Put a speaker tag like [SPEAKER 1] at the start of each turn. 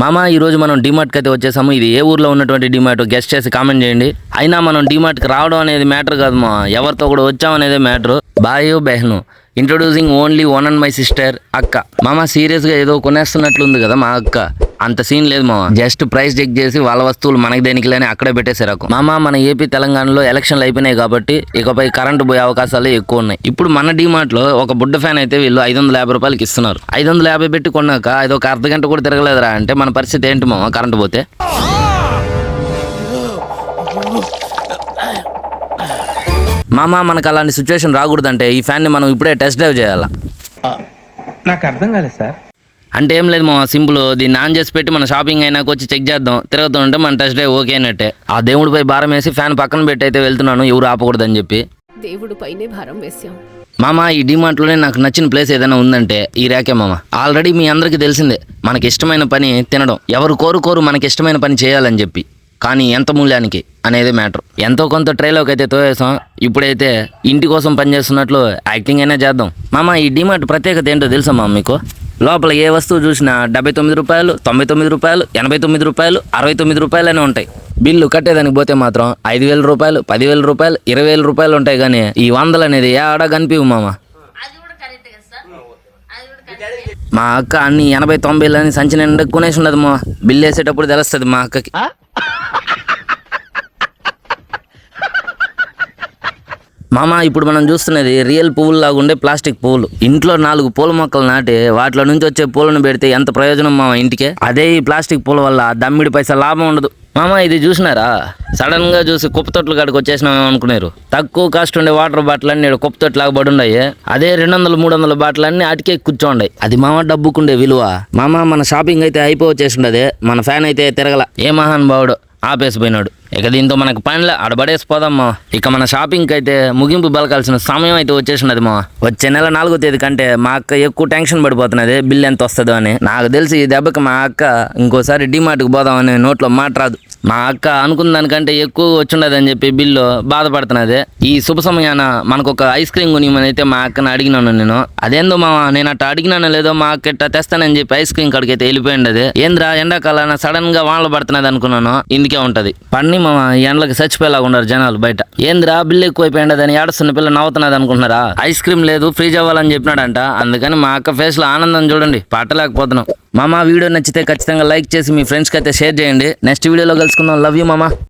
[SPEAKER 1] మామ ఈ రోజు మనం డిమార్ట్కి అయితే వచ్చేసాము. ఇది ఏ ఊర్లో ఉన్నటువంటి డిమార్ట్ గెస్ట్ చేసి కామెంట్ చేయండి. అయినా మనం డిమార్ట్కి రావడం అనేది మ్యాటర్ కాదు మా, ఎవరితో కూడా వచ్చాం అనేది మ్యాటర్. బాయో బెహను introducing only one and my sister అక్క. మామ సీరియస్గా ఏదో కొనేస్తున్నట్లుంది కదా మా అక్క. అంత సీన్ లేదు మామ, జస్ట్ ప్రైస్ చెక్ చేసి వాళ్ళ వస్తువులు మనకి దేనికిలేని అక్కడే పెట్టేసారు. మామ మన ఏపీ తెలంగాణలో ఎలక్షన్లు అయిపోయినాయి కాబట్టి ఇకపై కరెంటు పోయే అవకాశాలు ఎక్కువ ఉన్నాయి. ఇప్పుడు మన డిమార్ట్ లో ఒక బుడ్డ ఫ్యాన్ అయితే వీళ్ళు 550 రూపాయలకి ఇస్తున్నారు. 550 పెట్టి కొన్నాక అది ఒక అర్ధ గంట కూడా తిరగలేదురా అంటే మన పరిస్థితి ఏంటి మామ కరెంటు పోతే? మామ మనకు అలాంటి సిచ్యువేషన్ రాకూడదంటే ఈ ఫ్యాన్ని మనం ఇప్పుడే టెస్ట్ డ్రైవ్ చేయాలా.
[SPEAKER 2] నాకు అర్థం కాలేదు సార్.
[SPEAKER 1] అంటే ఏం లేదు మా, సింపుల్. దీన్ని ఆన్ చేసి పెట్టి మన షాపింగ్ అయినాక వచ్చి చెక్ చేద్దాం, తిరుగుతుంటే మన టెస్ట్ డ్రైవ్ ఓకే అన్నట్టే. ఆ దేవుడిపై భారం వేసి ఫ్యాన్ పక్కన పెట్టి అయితే వెళ్తున్నాను, ఎవరు ఆపకూడదని చెప్పి.
[SPEAKER 3] దేవుడు పైనే భారం వేశాం.
[SPEAKER 1] మామ ఈ డిమార్ట్లోనే నాకు నచ్చిన ప్లేస్ ఏదైనా ఉందంటే ఈ ర్యాకే మామ. ఆల్రెడీ మీ అందరికీ తెలిసిందే మనకి ఇష్టమైన పని తినడం. ఎవరు కోరు మనకి ఇష్టమైన పని చేయాలని చెప్పి, కానీ ఎంత మూల్యానికి అనేది మ్యాటర్. ఎంతో కొంత ట్రైలోకి అయితే తోవేసాం. ఇప్పుడైతే ఇంటి కోసం పనిచేస్తున్నట్లు యాక్టింగ్ అయినా చేద్దాం. మామ ఈ డిమార్ట్ ప్రత్యేకత ఏంటో తెలుసా మామ మీకు? లోపల ఏ వస్తువు చూసినా 79 రూపాయలు, 99 రూపాయలు, 89 రూపాయలు, 69 రూపాయలు అని ఉంటాయి. బిల్లు కట్టేదానికి పోతే మాత్రం 5,000 రూపాయలు, 10,000 రూపాయలు, 20,000 రూపాయలు ఉంటాయి. కానీ ఈ 100 అనేది ఏడా కనిపివు మామ. మా అక్క అన్ని 80-90 అని సంచి నిండా కొనేసి ఉండదు మా. బిల్లు వేసేటప్పుడు తెలుస్తుంది మా అక్కకి. మామ ఇప్పుడు మనం చూస్తున్నది రియల్ పువ్వులు లాగా ఉండే ప్లాస్టిక్ పువ్వులు. ఇంట్లో 4 పూల మొక్కలు నాటి వాటిలో నుంచి వచ్చే పూలను పెడితే ఎంత ప్రయోజనం మామ ఇంటికే. అదే ఈ ప్లాస్టిక్ పూల వల్ల దమ్మిడి పైసా లాభం ఉండదు. మామ ఇది చూసినారా, సడన్ గా చూసి కుప్పతొట్లు కాడికి వచ్చేసినామేమో అనుకున్నారు. తక్కువ కాస్ట్ ఉండే వాటర్ బాటిల్ అన్ని కుప్పతొట్లు లాగా పడి ఉన్నాయి. అదే 200-300 బాటిల్ అన్ని అటుకే కూర్చోండి. అది మామ డబ్బుకుండే విలువ. మామ మన షాపింగ్ అయితే అయిపోవచ్చేసి ఉండదు, మన ఫ్యాన్ అయితే తిరగల. ఏ మహానుభావుడు ఆపేసిపోయినాడు. ఇక దీంతో మనకు పనిలే, అడబడేసిపోదామ్మా. ఇక మన షాపింగ్కి అయితే ముగింపు పలకాల్సిన సమయం అయితే వచ్చేసినది మా. వచ్చే నెల 4వ తేదీ కంటే మా అక్క ఎక్కువ టెన్షన్ పడిపోతున్నది బిల్లు ఎంత వస్తుందో అని. నాకు తెలిసి ఈ దెబ్బకి మా అక్క ఇంకోసారి డిమార్ట్కి పోదామని నోట్లో మాట రాదు. మా అక్క అనుకున్న దానికంటే ఎక్కువ వచ్చిండదని చెప్పి బిల్లు బాధపడుతున్నది. ఈ శుభ సమయాన మనకు ఒక ఐస్ క్రీమ్ కొనిమని అయితే మా అక్కని అడిగినాను నేను. అదేందో మామ నేను అట్లా అడిగినానో లేదో మా అక్క ఇట్లా తెస్తానని చెప్పి ఐస్ క్రీమ్ కాడికి అయితే వెళ్ళిపోయింది. ఏంద్రా ఎండాకాలాన సడన్ గా వానలు పడుతున్నది అనుకున్నాను. ఇందుకే ఉంటది పని మామ. ఎండలకు చచ్చిపోయేలాగా ఉన్నారు జనాలు బయట. ఏంద్రా బిల్లు ఎక్కువైపోయిందని ఏడుస్తున్న పిల్ల నవ్వుతున్నది అనుకుంటున్నారా? ఐస్ క్రీమ్ లేదు ఫ్రీజ్ అవ్వాలని చెప్పినాడంట. అందుకని మా అక్క ఫేస్ లో ఆనందం చూడండి, పట్టలేకపోతున్నాం. మామ వీడియో నచ్చితే ఖచ్చితంగా లైక్ చేసి మీ ఫ్రెండ్స్కి అయితే షేర్ చేయండి. నెక్స్ట్ వీడియోలో కలుసుకుందాం. లవ్ యూ మామ.